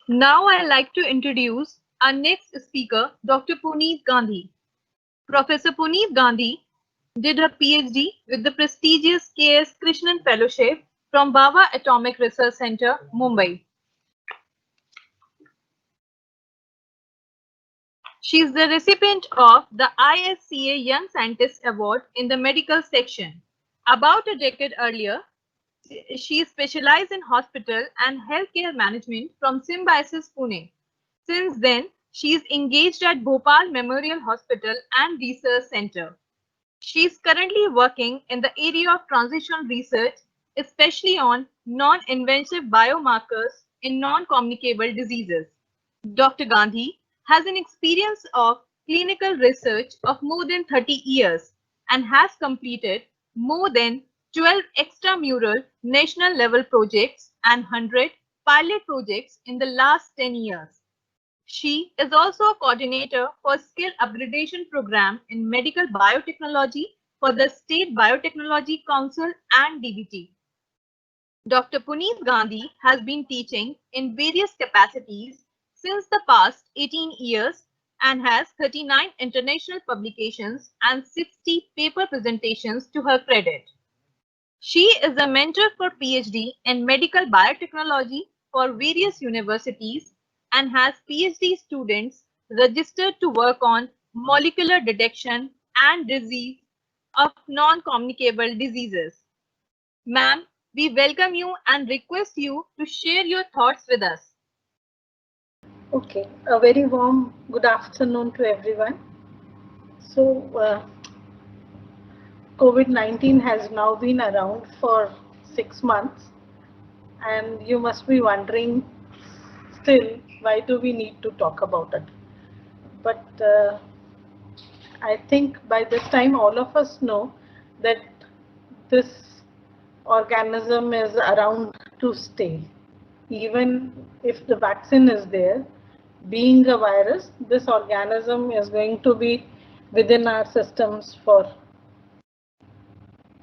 Now I'd like to introduce our next speaker, Dr. Puneet Gandhi. Professor Puneet Gandhi did her PhD with the prestigious K.S. Krishnan Fellowship from Bhabha Atomic Research Centre, Mumbai. She is the recipient of the ISCA Young Scientist Award in the medical section. About a decade earlier, she specialized in hospital and healthcare management from Symbiosis Pune. Since then, she is engaged at Bhopal Memorial Hospital and Research Center. She is currently working in the area of translational research, especially on non-invasive biomarkers in non-communicable diseases. Dr. Gandhi has an experience of clinical research of more than 30 years and has completed more than 12 extramural national level projects and 100 pilot projects in the last 10 years. She is also a coordinator for skill upgradation program in medical biotechnology for the State Biotechnology Council and DBT. Dr. Puneet Gandhi has been teaching in various capacities since the past 18 years and has 39 international publications and 60 paper presentations to her credit. She is a mentor for PhD in medical biotechnology for various universities and has PhD students registered to work on molecular detection and disease of non-communicable diseases. Ma'am, we welcome you and request you to share your thoughts with us. Okay, a very warm good afternoon to everyone. So, COVID-19 has now been around for 6 months, and you must be wondering still why do we need to talk about it. But I think by this time all of us know that this organism is around to stay. Even if the vaccine is there, being a virus, this organism is going to be within our systems for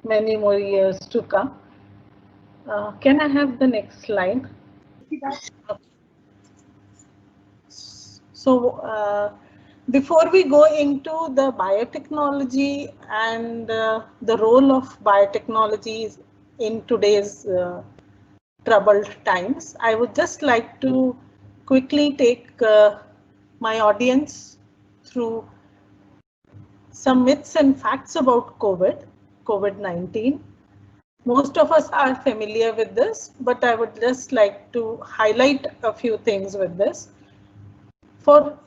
many more years to come. Can I have the next slide? So, before we go into the biotechnology and the role of biotechnology in today's troubled times, I would just like to quickly take my audience through some myths and facts about COVID-19. Most of us are familiar with this, but I would just like to highlight a few things with this. For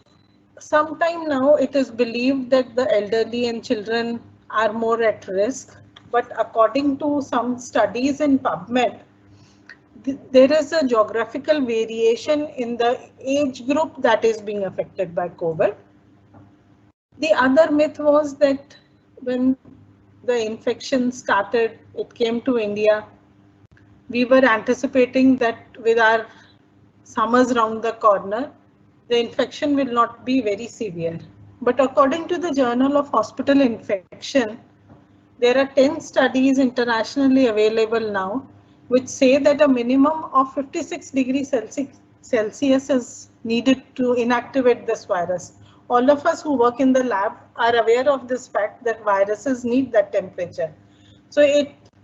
some time now, it is believed that the elderly and children are more at risk, but according to some studies in PubMed, there is a geographical variation in the age group that is being affected by COVID. The other myth was that when the infection started, it came to India, we were anticipating that with our summers round the corner, the infection will not be very severe. But according to the Journal of Hospital Infection, there are 10 studies internationally available now which say that a minimum of 56 degrees Celsius is needed to inactivate this virus. All of us who work in the lab are aware of this fact that viruses need that temperature. So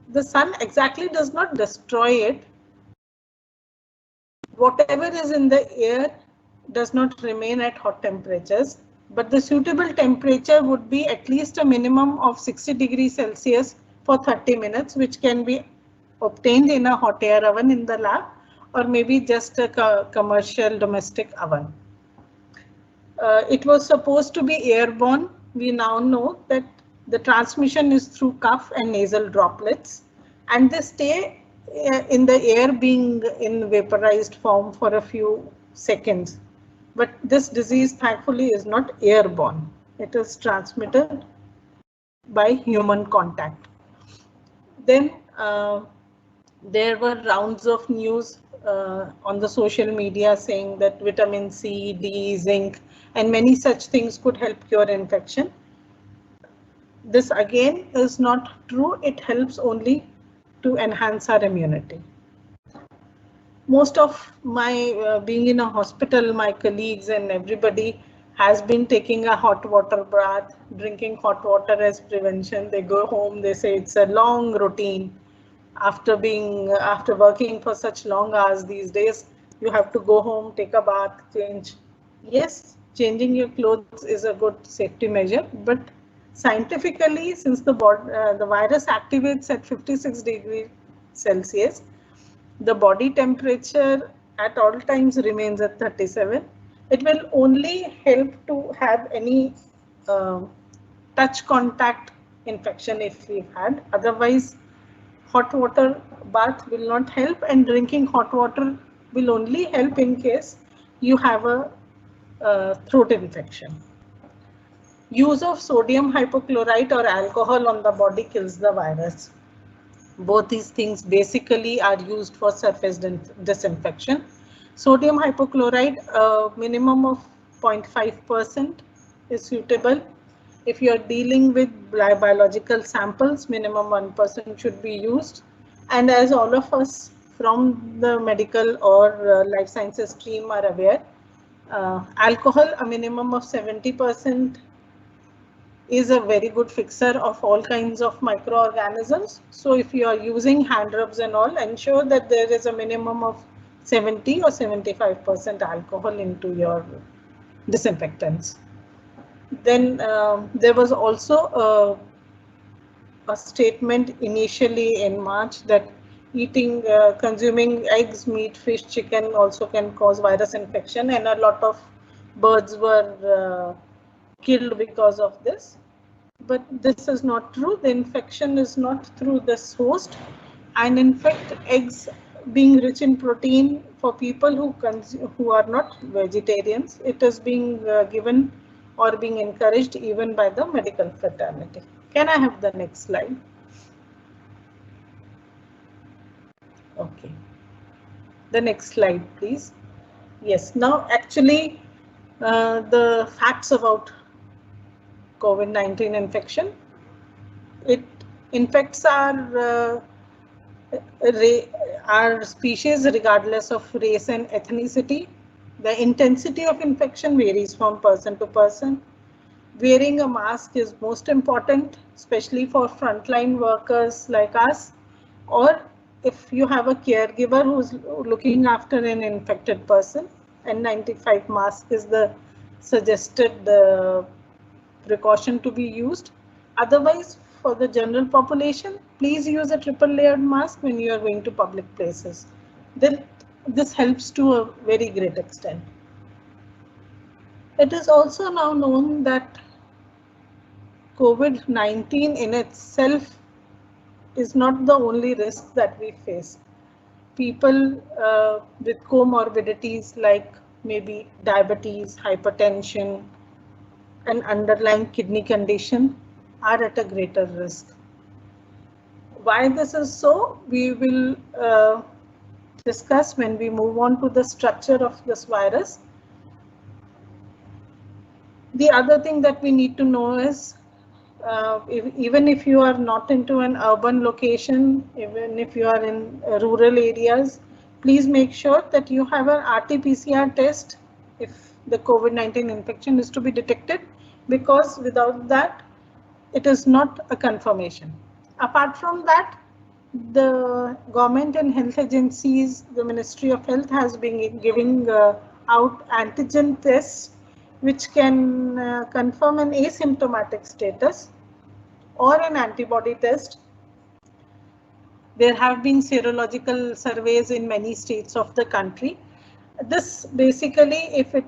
the sun exactly does not destroy it. Whatever is in the air does not remain at hot temperatures, but the suitable temperature would be at least a minimum of 60 degrees Celsius for 30 minutes, which can be obtained in a hot air oven in the lab or maybe just a commercial domestic oven. It was supposed to be airborne. We now know that the transmission is through cough and nasal droplets, and they stay in the air being in vaporized form for a few seconds. But this disease thankfully is not airborne. It is transmitted by human contact. Then there were rounds of news on the social media saying that vitamin C, D, zinc, and many such things could help cure infection. This again is not true. It helps only to enhance our immunity. most of my being in a hospital, my colleagues and everybody has been taking a hot water bath, drinking hot water as prevention. They go home, they say it's a long routine. After working for such long hours these days, you have to go home, take a bath, change. Yes, changing your clothes is a good safety measure, but scientifically, since the virus activates at 56 degrees Celsius, the body temperature at all times remains at 37. It will only help to have any uh, touch contact infection if we've had. Otherwise, hot water bath will not help, and drinking hot water will only help in case you have a throat infection. Use of sodium hypochlorite or alcohol on the body kills the virus. Both these things basically are used for surface disinfection. Sodium hypochlorite, a minimum of 0.5% is suitable. If you are dealing with biological samples, minimum 1% should be used. And as all of us from the medical or life sciences stream are aware, alcohol, a minimum of 70% is a very good fixer of all kinds of microorganisms. So if you are using hand rubs and all, ensure that there is a minimum of 70 or 75% alcohol into your disinfectants. Then there was also a statement initially in March that consuming eggs, meat, fish, chicken also can cause virus infection, and a lot of birds were killed because of this. But this is not true. The infection is not through this host. And in fact, eggs being rich in protein for people who are not vegetarians, it is being given or being encouraged even by the medical fraternity. Can I have the next slide? Okay. The next slide, please. Yes, now actually the facts about COVID-19 infection. It infects our species regardless of race and ethnicity. The intensity of infection varies from person to person. Wearing a mask is most important, especially for frontline workers like us, or if you have a caregiver who's looking after an infected person. N95 mask is the suggested precaution to be used. Otherwise, for the general population, please use a triple layered mask when you are going to public places. Then this helps to a very great extent. It is also now known that COVID-19 in itself is not the only risk that we face. People with comorbidities like maybe diabetes, hypertension, and underlying kidney condition are at a greater risk. Why this is so, we will discuss when we move on to the structure of this virus. The other thing that we need to know is even if you are not into an urban location, even if you are in rural areas, please make sure that you have an RT-PCR test if the COVID-19 infection is to be detected, because without that, it is not a confirmation. Apart from that, the government and health agencies, the Ministry of Health has been giving out antigen tests which can confirm an asymptomatic status or an antibody test. There have been serological surveys in many states of the country. This basically, if it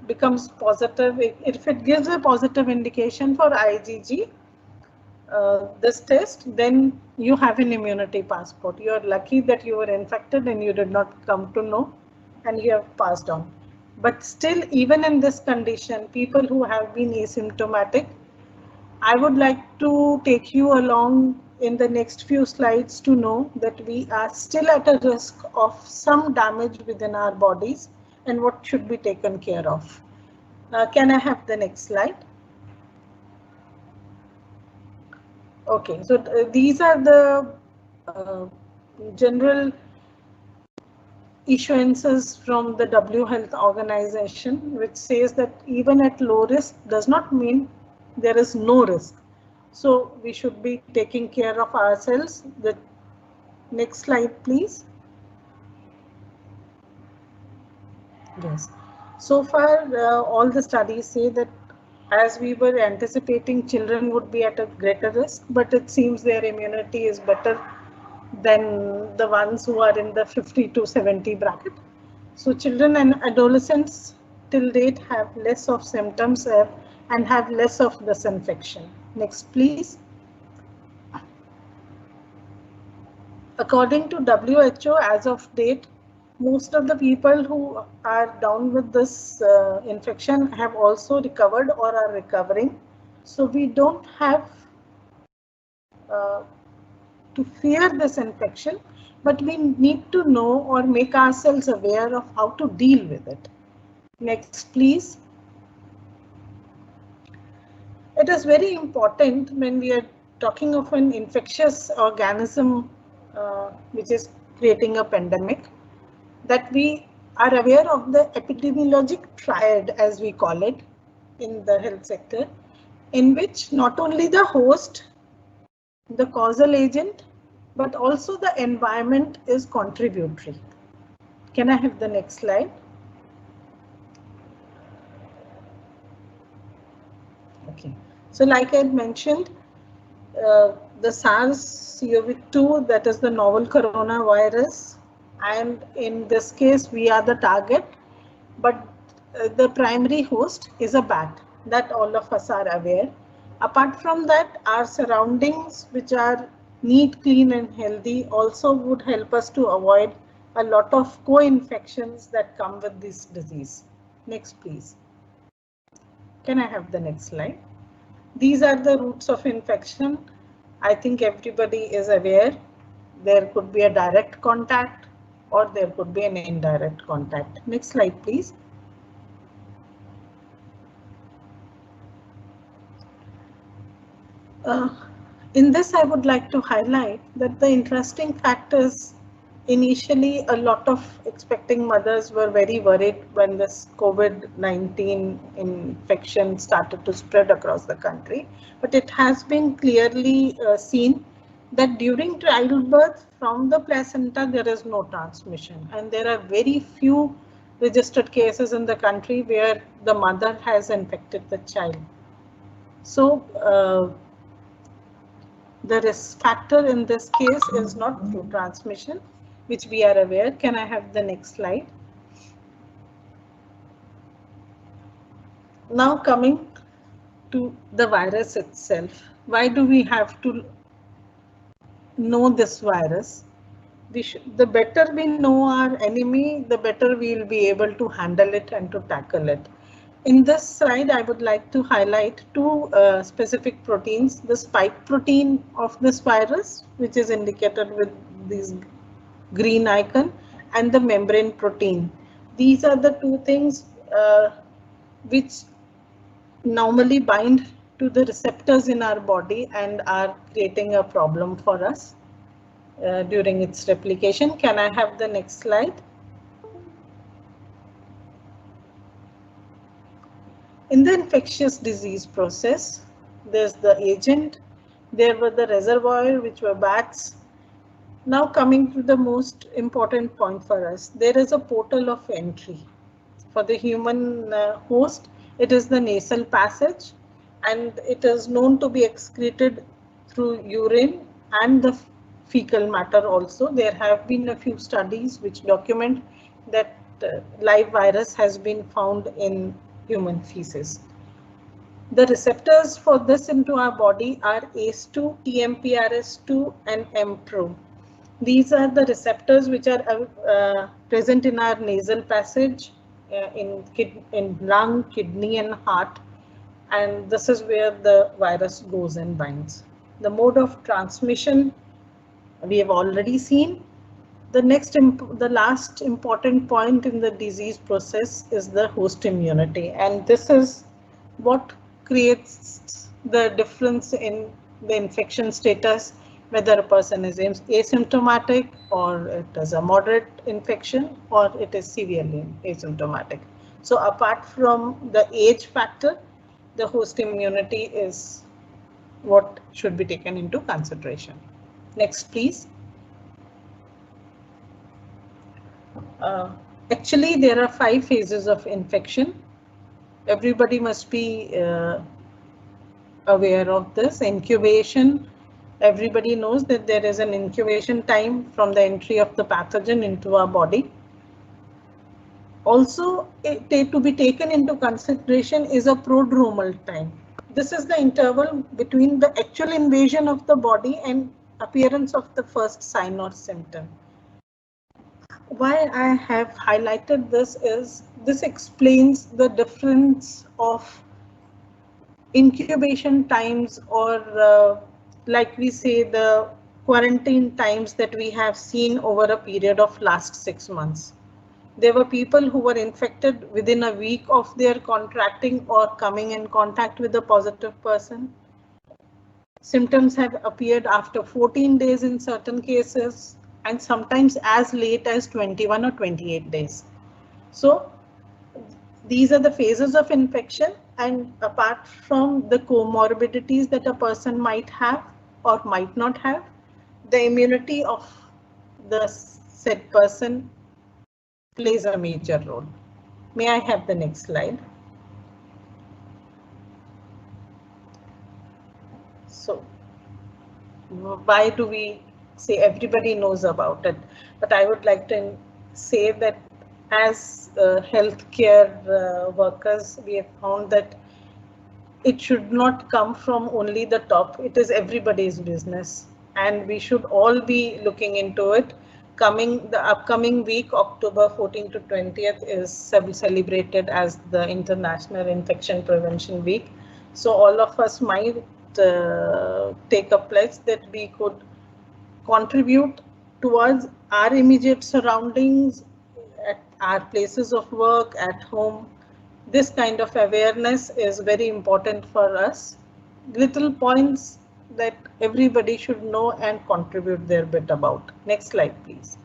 becomes positive, if it gives a positive indication for IgG, this test, then you have an immunity passport. You are lucky that you were infected and you did not come to know and you have passed on. But still, even in this condition, people who have been asymptomatic, I would like to take you along in the next few slides to know that we are still at a risk of some damage within our bodies and what should be taken care of. Can I have the next slide? Okay, so these are the general issuances from the WHO Health Organization, which says that even at low risk does not mean there is no risk. So we should be taking care of ourselves. The next slide, please. Yes. So far, all the studies say that as we were anticipating, children would be at a greater risk, but it seems their immunity is better than the ones who are in the 50 to 70 bracket. So children and adolescents till date have less of symptoms and have less of this infection. Next, please. According to WHO, as of date, most of the people who are down with this infection have also recovered or are recovering. So we don't have to fear this infection, but we need to know or make ourselves aware of how to deal with it. Next, please. It is very important when we are talking of an infectious organism which is creating a pandemic, that we are aware of the epidemiologic triad, as we call it in the health sector, in which not only the host, the causal agent, but also the environment is contributory. Can I have the next slide? Okay. So like I had mentioned, the SARS-CoV-2, that is the novel coronavirus, and in this case we are the target, but the primary host is a bat, that all of us are aware. Apart from that, our surroundings, which are neat, clean and healthy, also would help us to avoid a lot of co-infections that come with this disease. Next, please. Can I have the next slide? These are the routes of infection. I think everybody is aware. There could be a direct contact or there could be an indirect contact. Next slide, please. In this, I would like to highlight that the interesting fact is, initially a lot of expecting mothers were very worried when this COVID-19 infection started to spread across the country. But it has been clearly seen that during childbirth from the placenta, there is no transmission. And there are very few registered cases in the country where the mother has infected the child. So, the risk factor in this case is not through transmission, which we are aware. Can I have the next slide? Now coming to the virus itself. Why do we have to know this virus? The better we know our enemy, the better we will be able to handle it and to tackle it. In this slide, I would like to highlight two specific proteins, the spike protein of this virus, which is indicated with this green icon, and the membrane protein. These are the two things which normally bind to the receptors in our body and are creating a problem for us during its replication. Can I have the next slide? In the infectious disease process, there's the agent, there were the reservoir, which were bats. Now coming to the most important point for us, there is a portal of entry. For the human host, it is the nasal passage, and it is known to be excreted through urine and the fecal matter also. There have been a few studies which document that live virus has been found in human feces. The receptors for this into our body are ACE2, TMPRS2 and MPRO. These are the receptors which are present in our nasal passage, in lung, kidney and heart, and this is where the virus goes and binds. The mode of transmission we have already seen. The last important point in the disease process is the host immunity, and this is what creates the difference in the infection status whether a person is asymptomatic or it is a moderate infection or it is severely asymptomatic. So apart from the age factor, the host immunity is what should be taken into consideration. Next, please. Actually, there are 5 phases of infection. Everybody must be aware of this. Incubation. Everybody knows that there is an incubation time from the entry of the pathogen into our body. Also, to be taken into consideration is a prodromal time. This is the interval between the actual invasion of the body and appearance of the first sign or symptom. Why I have highlighted this is this explains the difference of incubation times or like we say the quarantine times that we have seen over a period of last 6 months. There were people who were infected within a week of their contracting or coming in contact with a positive person. Symptoms have appeared after 14 days in certain cases and sometimes as late as 21 or 28 days. So these are the phases of infection, and apart from the comorbidities that a person might have or might not have, the immunity of the said person plays a major role. May I have the next slide? So why do we say everybody knows about it? But I would like to say that as healthcare workers, we have found that it should not come from only the top. It is everybody's business, and we should all be looking into it. The upcoming week, October 14th to 20th, is celebrated as the International Infection Prevention Week. So all of us might take a pledge that we could contribute towards our immediate surroundings, at our places of work, at home. This kind of awareness is very important for us. Little points that everybody should know and contribute their bit about. Next slide, please.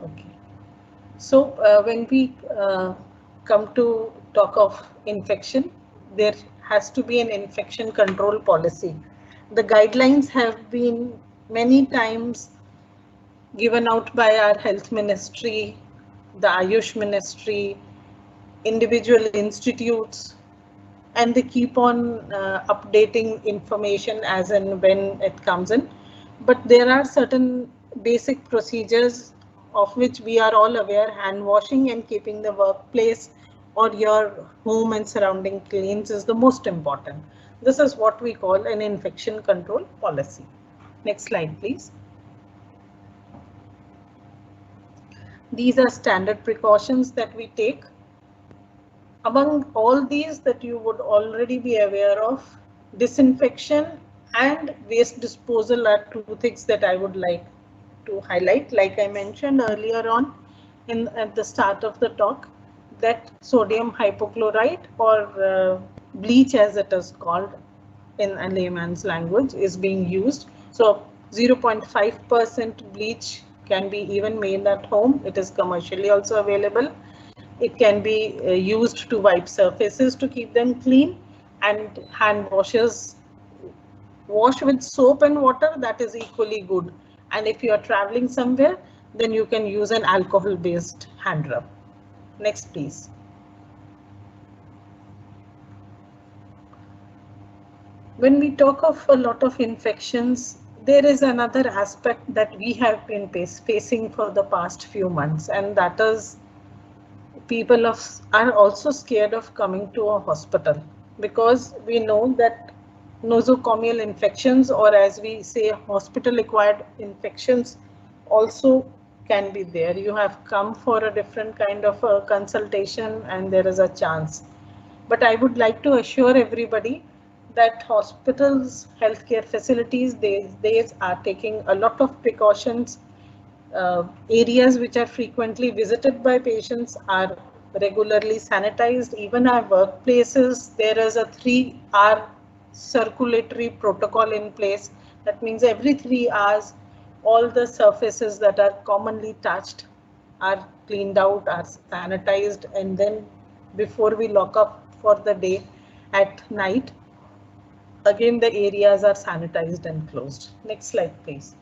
Okay. So when we come to talk of infection, there has to be an infection control policy. The guidelines have been many times given out by our health ministry, the Ayush ministry, individual institutes, and they keep on updating information as and when it comes in. But there are certain basic procedures of which we are all aware. Hand washing and keeping the workplace or your home and surrounding clean is the most important. This is what we call an infection control policy. Next slide, please. These are standard precautions that we take. Among all these that you would already be aware of, disinfection and waste disposal are 2 things that I would like to highlight. Like I mentioned earlier on at the start of the talk, that sodium hypochlorite or bleach, as it is called in a layman's language, is being used. So 0.5% bleach can be even made at home. It is commercially also available. It can be used to wipe surfaces to keep them clean, and hand washers wash with soap and water, that is equally good. And if you are traveling somewhere, then you can use an alcohol based hand rub. Next, please. When we talk of a lot of infections, there is another aspect that we have been facing for the past few months, and that is people are also scared of coming to a hospital, because we know that nosocomial infections, or as we say, hospital acquired infections, also can be there. You have come for a different kind of a consultation and there is a chance. But I would like to assure everybody that hospitals, healthcare facilities these days are taking a lot of precautions. Areas which are frequently visited by patients are regularly sanitized. Even our workplaces, there is a 3R circulatory protocol in place. That means every 3 hours, all the surfaces that are commonly touched are cleaned out, are sanitized, and then before we lock up for the day at night, again the areas are sanitized and closed. Next slide, please.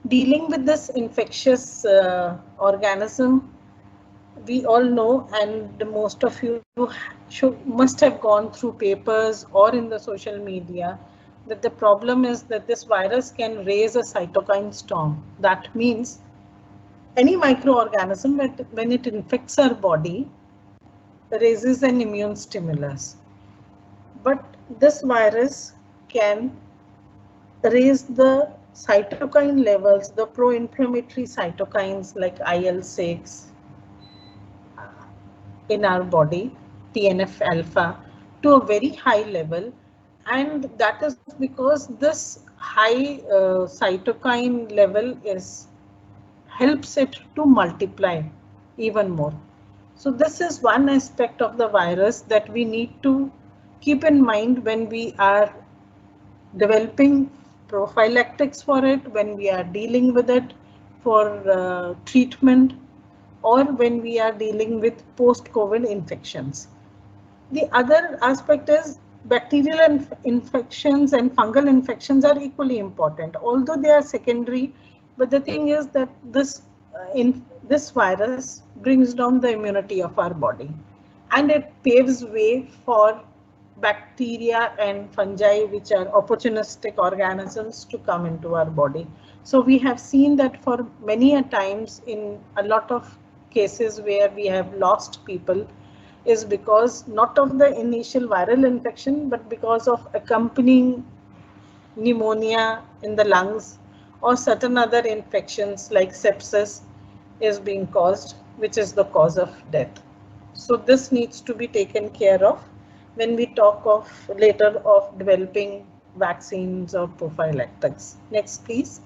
Dealing with this infectious organism, we all know, and most of you must have gone through papers or in the social media, that the problem is that this virus can raise a cytokine storm. That means any microorganism, when it infects our body, raises an immune stimulus. But this virus can raise the cytokine levels, the pro-inflammatory cytokines like IL-6 in our body, TNF alpha, to a very high level. And that is because this high cytokine level helps it to multiply even more. So this is one aspect of the virus that we need to keep in mind when we are developing prophylactics for it, when we are dealing with it for treatment, or when we are dealing with post-COVID infections. The other aspect is bacterial infections and fungal infections are equally important, although they are secondary. But the thing is that this virus brings down the immunity of our body, and it paves way for bacteria and fungi, which are opportunistic organisms, to come into our body. So we have seen that for many a times in a lot of cases where we have lost people is because not of the initial viral infection, but because of accompanying pneumonia in the lungs or certain other infections like sepsis is being caused, which is the cause of death. So this needs to be taken care of when we talk of later of developing vaccines or prophylactics. Next, please.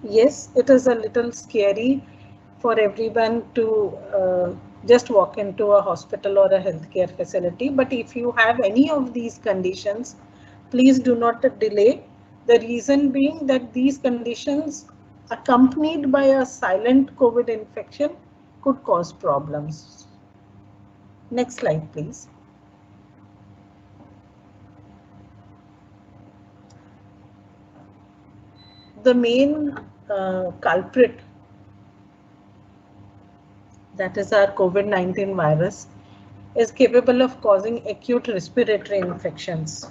Yes, it is a little scary for everyone to just walk into a hospital or a healthcare facility. But if you have any of these conditions, please do not delay. The reason being that these conditions accompanied by a silent COVID infection could cause problems. Next slide, please. The main culprit, that is our COVID-19 virus, is capable of causing acute respiratory infections.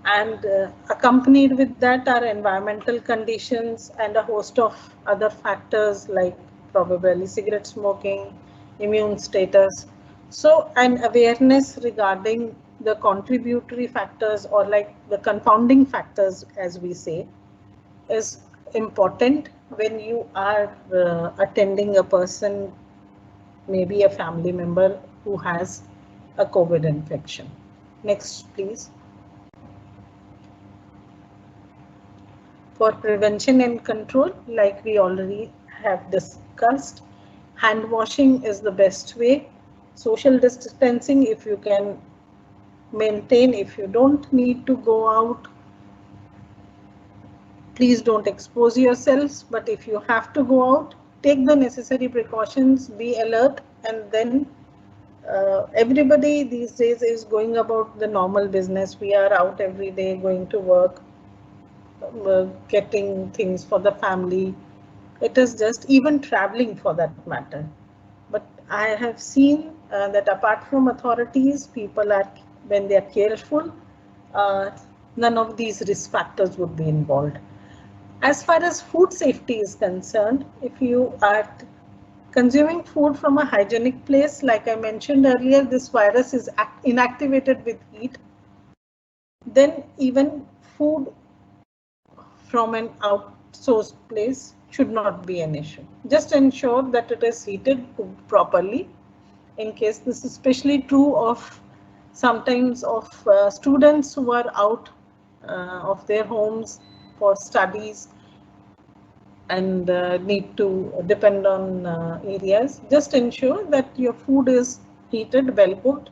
And accompanied with that are environmental conditions and a host of other factors like probably cigarette smoking, immune status. So an awareness regarding the contributory factors, or like the confounding factors as we say, is important when you are attending a person, maybe a family member who has a COVID infection. Next, please. For prevention and control, like we already have discussed, hand washing is the best way. Social distancing, if you can maintain, if you don't need to go out, please don't expose yourselves. But if you have to go out, take the necessary precautions, be alert, and then everybody these days is going about the normal business. We are out every day going to work, getting things for the family. It is just even traveling for that matter. But I have seen that apart from authorities, people are, when they are careful, none of these risk factors would be involved. As far as food safety is concerned, if you are consuming food from a hygienic place, like I mentioned earlier, this virus is inactivated with heat. Then even food from an outsourced place should not be an issue. Just ensure that it is heated properly. In case this is especially true of sometimes of students who are out of their homes for studies and need to depend on areas, just ensure that your food is heated, well cooked,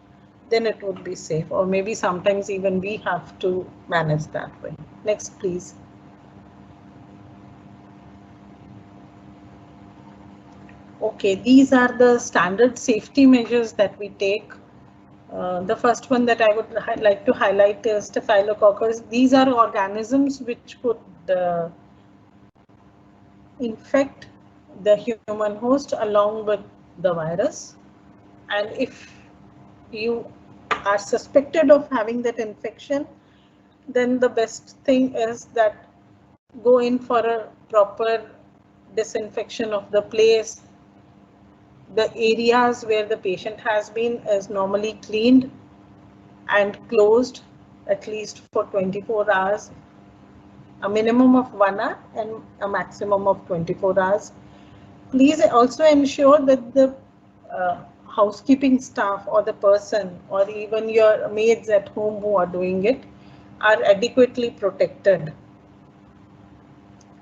then it would be safe. Or maybe sometimes even we have to manage that way. Next, please. Okay, these are the standard safety measures that we take. The first one that I would like to highlight is Staphylococcus. These are organisms which could infect the human host along with the virus. And if you are suspected of having that infection, then the best thing is that go in for a proper disinfection of the place. The areas where the patient has been is normally cleaned and closed at least for 24 hours, a minimum of 1 hour and a maximum of 24 hours. Please also ensure that the housekeeping staff or the person or even your maids at home who are doing it are adequately protected,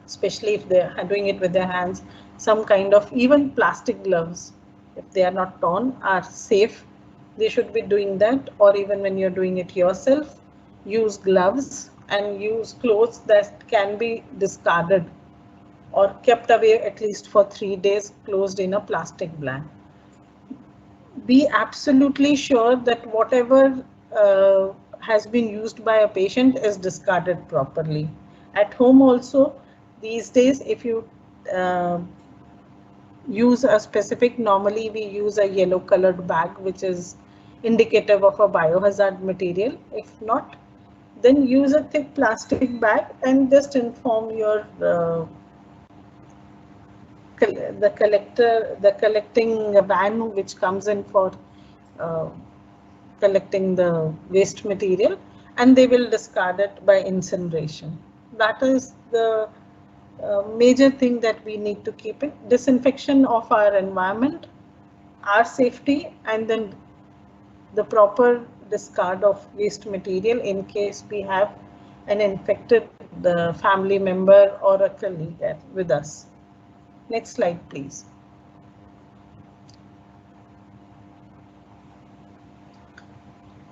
especially if they are doing it with their hands. Some kind of even plastic gloves, if they are not torn, are safe. They should be doing that. Or even when you're doing it yourself, use gloves and use clothes that can be discarded or kept away at least for 3 days, closed in a plastic bag. Be absolutely sure that whatever has been used by a patient is discarded properly. At home also, these days, if you use a specific, normally we use a yellow colored bag, which is indicative of a biohazard material. If not, then use a thick plastic bag and just inform your the collecting van which comes in for collecting the waste material, and they will discard it by incineration. That is the major thing that we need to keep it. Disinfection of our environment, our safety, and then the proper discard of waste material in case we have an infected family member or a colleague with us. Next slide, please.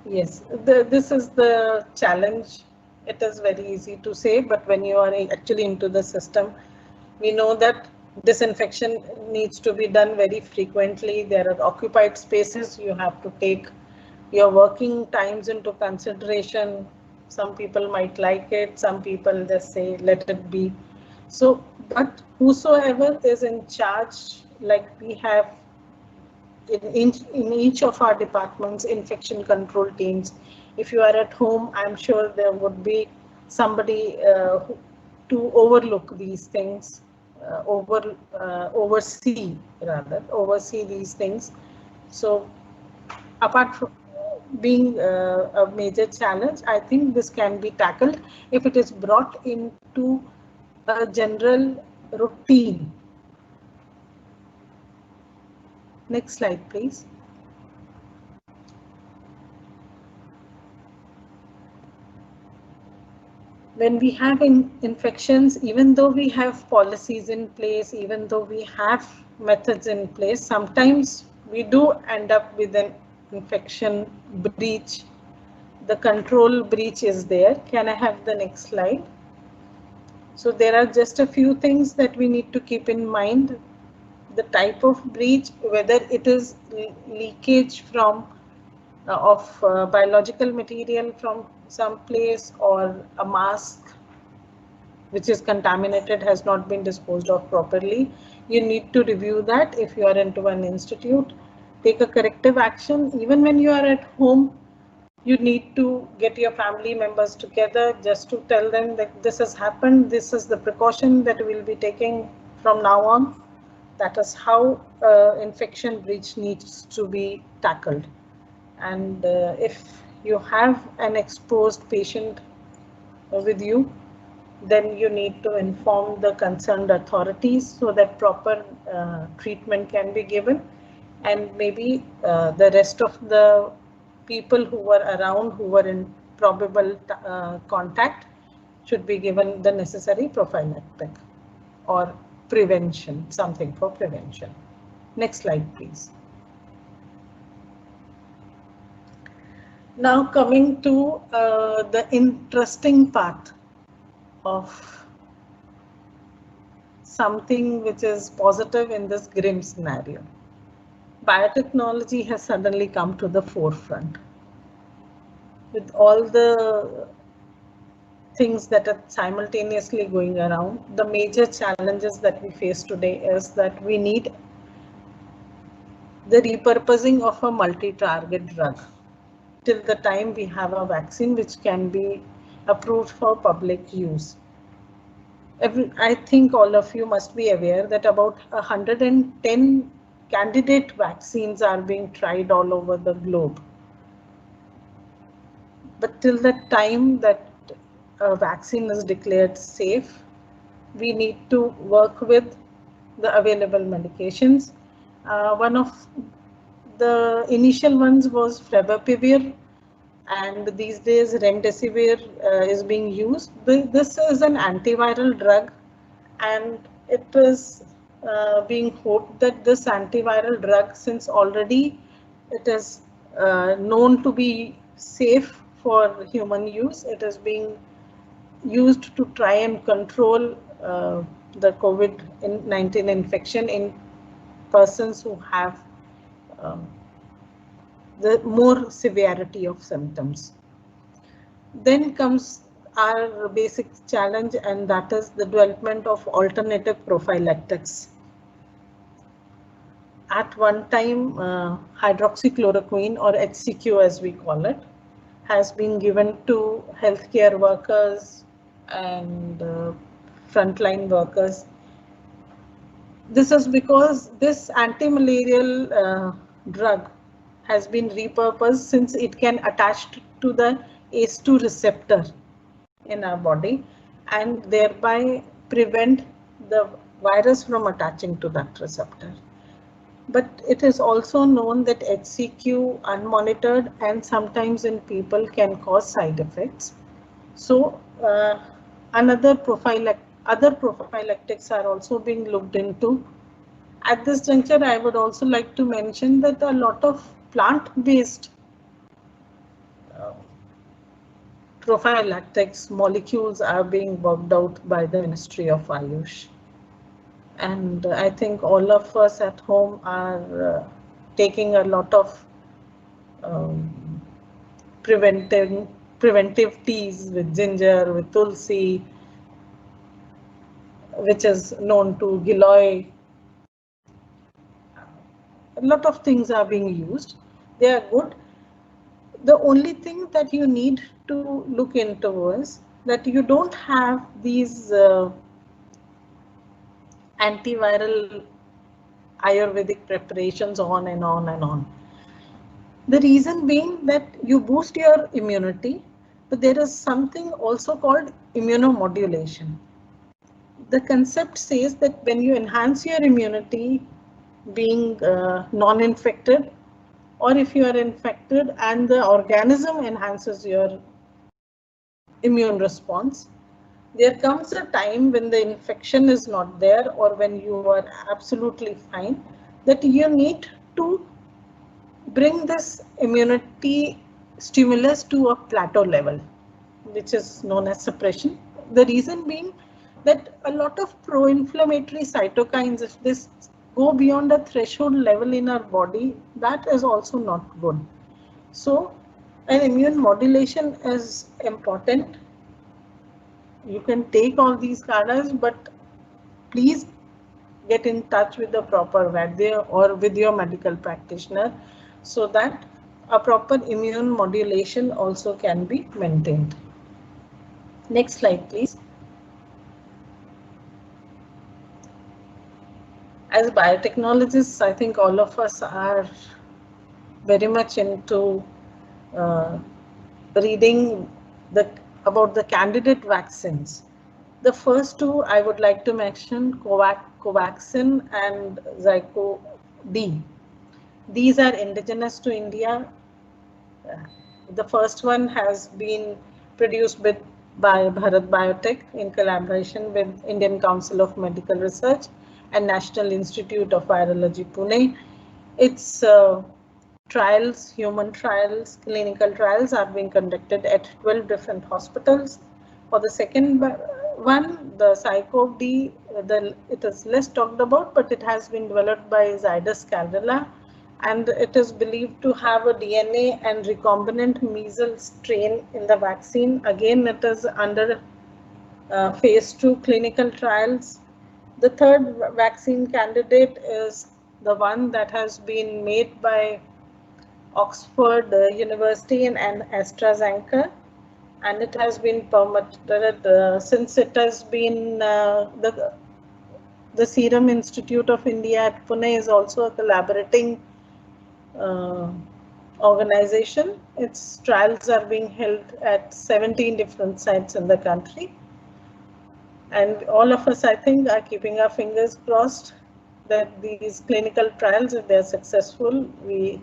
Yes, this is the challenge. It is very easy to say, but when you are actually into the system, we know that disinfection needs to be done very frequently. There are occupied spaces. You have to take your working times into consideration. Some people might like it. Some people just say, let it be. So, but whosoever is in charge, like we have in each of our departments, infection control teams. If you are at home, I'm sure there would be somebody to overlook these things, oversee these things. So apart from being a major challenge, I think this can be tackled if it is brought into a general routine. Next slide, please. When we have infections, even though we have policies in place, even though we have methods in place, sometimes we do end up with an infection breach. The control breach is there. Can I have the next slide? So there are just a few things that we need to keep in mind. The type of breach, whether it is leakage from of biological material from some place, or a mask which is contaminated has not been disposed of properly. You need to review that. If you are into an institute, take a corrective action. Even when you are at home, you need to get your family members together just to tell them that this has happened, this is the precaution that we'll be taking from now on. That is how infection breach needs to be tackled. And if you have an exposed patient with you, then you need to inform the concerned authorities so that proper treatment can be given. And maybe the rest of the people who were around, who were in probable contact should be given the necessary prophylactic or prevention, something for prevention. Next slide, please. Now coming to the interesting part of something which is positive in this grim scenario. Biotechnology has suddenly come to the forefront. With all the things that are simultaneously going around, the major challenges that we face today is that we need the repurposing of a multi-target drug till the time we have a vaccine which can be approved for public use. I think all of you must be aware that about 110 candidate vaccines are being tried all over the globe. But till the time that a vaccine is declared safe, we need to work with the available medications. One of the initial ones was Favipiravir, and these days Remdesivir is being used. This is an antiviral drug, and it is being hoped that this antiviral drug, since already it is known to be safe for human use, it is being used to try and control the COVID-19 infection in persons who have the more severity of symptoms. Then comes our basic challenge, and that is the development of alternative prophylactics. At one time, hydroxychloroquine, or HCQ as we call it, has been given to healthcare workers and frontline workers. This is because this anti-malarial drug has been repurposed, since it can attach to the ACE2 receptor in our body and thereby prevent the virus from attaching to that receptor. But it is also known that HCQ unmonitored and sometimes in people can cause side effects. So other prophylactics are also being looked into. At this juncture, I would also like to mention that a lot of plant-based prophylactics molecules are being worked out by the Ministry of Ayush. And I think all of us at home are taking a lot of preventive teas with ginger, with tulsi, which is known to Giloy. A lot of things are being used. They are good. The only thing that you need to look into is that you don't have these antiviral Ayurvedic preparations on and on and on. The reason being that you boost your immunity, but there is something also called immunomodulation. The concept says that when you enhance your immunity, being non-infected, or if you are infected and the organism enhances your immune response, there comes a time when the infection is not there or when you are absolutely fine, that you need to bring this immunity stimulus to a plateau level, which is known as suppression. The reason being that a lot of pro-inflammatory cytokines, if this go beyond a threshold level in our body, that is also not good. So an immune modulation is important. You can take all these kadas, but please get in touch with the proper Vaidya or with your medical practitioner so that a proper immune modulation also can be maintained. Next slide, please. As biotechnologists, I think all of us are very much into reading about the candidate vaccines. The first two I would like to mention, Covaxin and Zyco D. These are indigenous to India. The first one has been produced by Bharat Biotech in collaboration with Indian Council of Medical Research and National Institute of Virology, Pune. Its trials, human trials, clinical trials are being conducted at 12 different hospitals. For the second one, the Cy-CoV-D, it is less talked about, but it has been developed by Zydus Caldera, and it is believed to have a DNA and recombinant measles strain in the vaccine. Again, it is under phase 2 clinical trials. The third vaccine candidate is the one that has been made by Oxford University and AstraZeneca, and it has been permitted since it has been the Serum Institute of India at Pune is also a collaborating organization. Its trials are being held at 17 different sites in the country. And all of us, I think, are keeping our fingers crossed that these clinical trials, if they are successful, we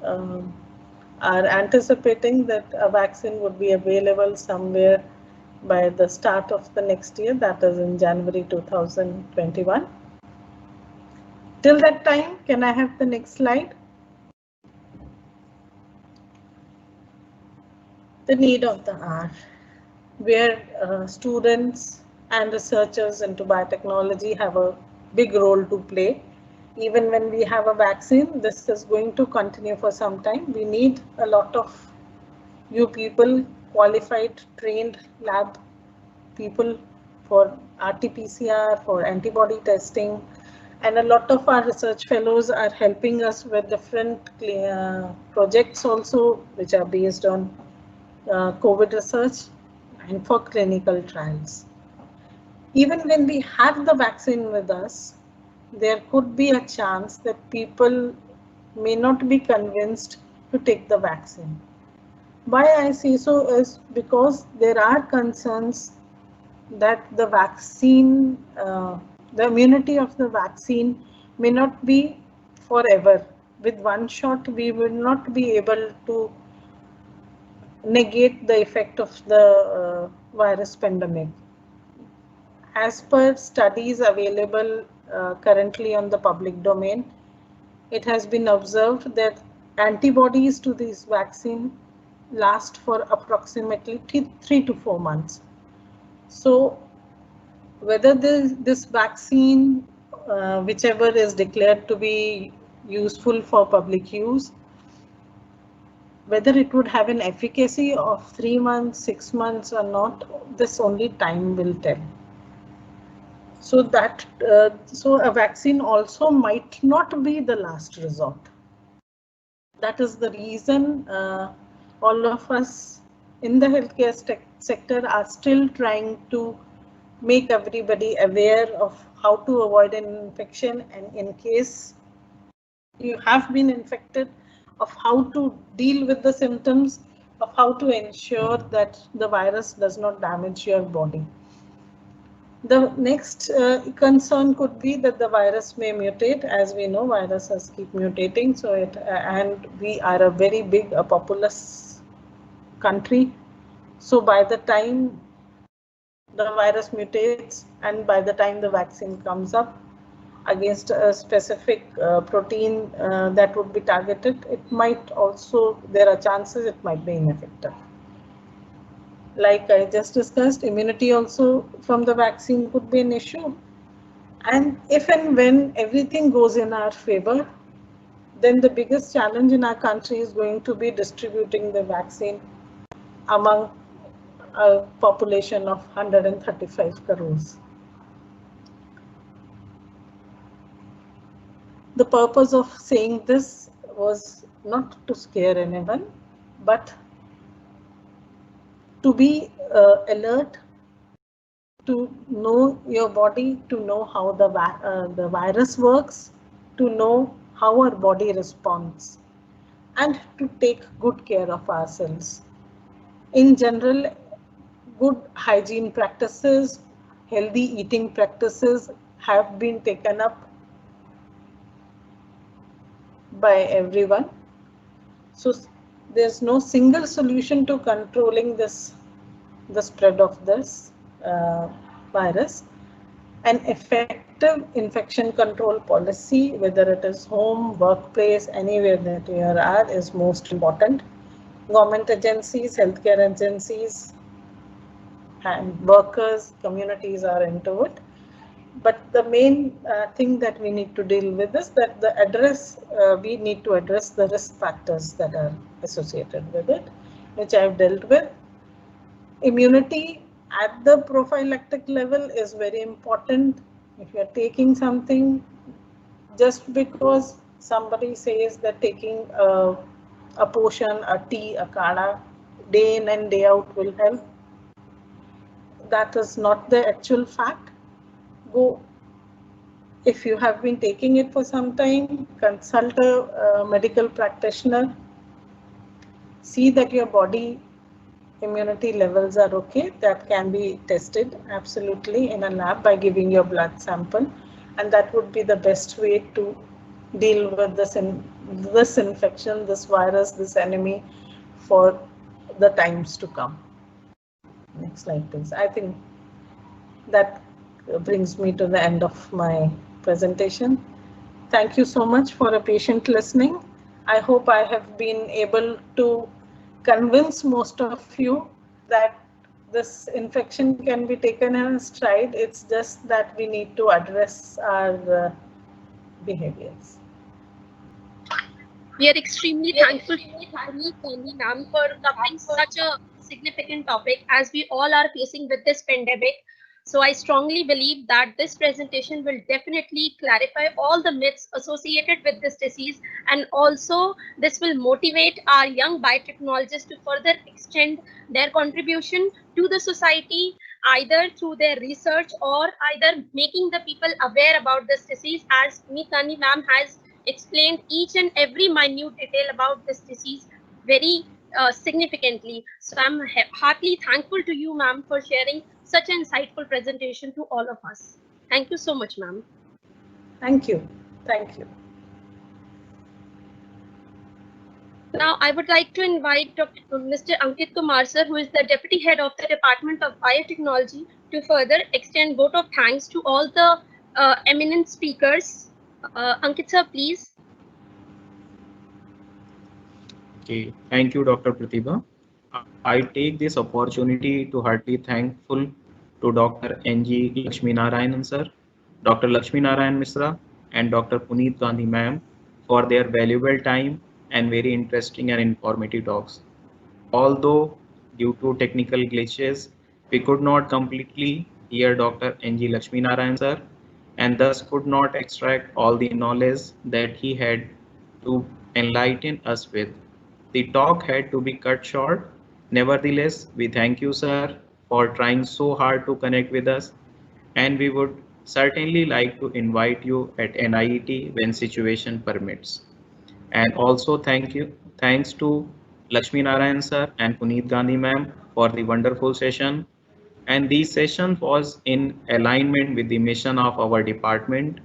are anticipating that a vaccine would be available somewhere by the start of the next year, that is in January 2021. Till that time, can I have the next slide? The need of the hour, where students and researchers into biotechnology have a big role to play. Even when we have a vaccine, this is going to continue for some time. We need a lot of you people, qualified, trained lab people for RT-PCR, for antibody testing, and a lot of our research fellows are helping us with different projects also, which are based on COVID research and for clinical trials. Even when we have the vaccine with us, there could be a chance that people may not be convinced to take the vaccine. Why I say so is because there are concerns that the vaccine, the immunity of the vaccine may not be forever. With one shot, we will not be able to negate the effect of the virus pandemic. As per studies available currently on the public domain, it has been observed that antibodies to this vaccine last for approximately 3 to 4 months. So whether this vaccine, whichever is declared to be useful for public use, whether it would have an efficacy of 3 months, 6 months or not, this only time will tell. So that so a vaccine also might not be the last resort. That is the reason all of us in the healthcare sector are still trying to make everybody aware of how to avoid an infection, and in case you have been infected, of how to deal with the symptoms, of how to ensure that the virus does not damage your body. The next concern could be that the virus may mutate. As we know, viruses keep mutating. So and we are a very big populous country. So by the time the virus mutates and by the time the vaccine comes up against a specific protein that would be targeted, it might also, there are chances it might be ineffective. Like I just discussed, immunity also from the vaccine could be an issue. And if and when everything goes in our favor, then the biggest challenge in our country is going to be distributing the vaccine among a population of 135 crores. The purpose of saying this was not to scare anyone, but to be alert, to know your body, to know how the virus works, to know how our body responds, and to take good care of ourselves. In general, good hygiene practices, healthy eating practices have been taken up by everyone. So there's no single solution to controlling the spread of this virus. An effective infection control policy, whether it is home, workplace, anywhere that you are at, is most important. Government agencies, healthcare agencies, and workers, communities are into it. But the main thing that we need to deal with is that we need to address the risk factors that are associated with it, which I've dealt with. Immunity at the prophylactic level is very important. If you're taking something, just because somebody says that taking a potion, a tea, a kada, day in and day out will help, that is not the actual fact. If you have been taking it for some time, consult a medical practitioner. See that your body immunity levels are okay. That can be tested absolutely in a lab by giving your blood sample, and that would be the best way to deal with this infection, this virus, this enemy for the times to come. Next slide, please. I think that brings me to the end of my presentation. Thank you so much for a patient listening. I hope I have been able to convince most of you that this infection can be taken in stride. It's just that we need to address our behaviors. We are extremely thankful to Puneet Gandhi ma'am for covering such a significant topic as we all are facing with this pandemic. So I strongly believe that this presentation will definitely clarify all the myths associated with this disease, and also this will motivate our young biotechnologists to further extend their contribution to the society, either through their research or either making the people aware about this disease, as Puneet Gandhi ma'am has explained each and every minute detail about this disease very significantly. So I'm heartily thankful to you, ma'am, for sharing such an insightful presentation to all of us. Thank you so much, ma'am. Thank you. Thank you. Now, I would like to invite Mr. Ankit Kumar, sir, who is the Deputy Head of the Department of Biotechnology, to further extend vote of thanks to all the eminent speakers. Ankit, sir, please. Okay, thank you, Dr. Pratibha. I take this opportunity to heartily thankful to Dr. N.G. Lakshminarayanan sir, Dr. Lakshminarayan Misra, and Dr. Puneet Gandhi ma'am for their valuable time and very interesting and informative talks. Although due to technical glitches, we could not completely hear Dr. N.G. Lakshminarayan sir, and thus could not extract all the knowledge that he had to enlighten us with. The talk had to be cut short. Nevertheless, we thank you, sir, for trying so hard to connect with us, and we would certainly like to invite you at NIET when situation permits. And also thanks to Lakshmi Narayan sir and Puneet Gandhi ma'am for the wonderful session. And this session was in alignment with the mission of our department,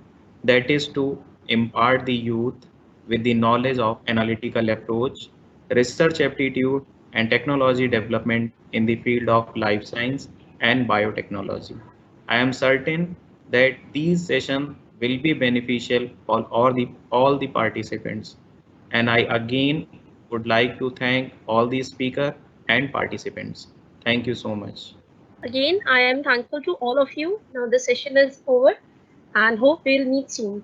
that is to impart the youth with the knowledge of analytical approach, research aptitude, and technology development in the field of life science and biotechnology. I am certain that these sessions will be beneficial for all the participants. And I again would like to thank all the speakers and participants. Thank you so much. Again, I am thankful to all of you. Now the session is over and hope we'll meet soon.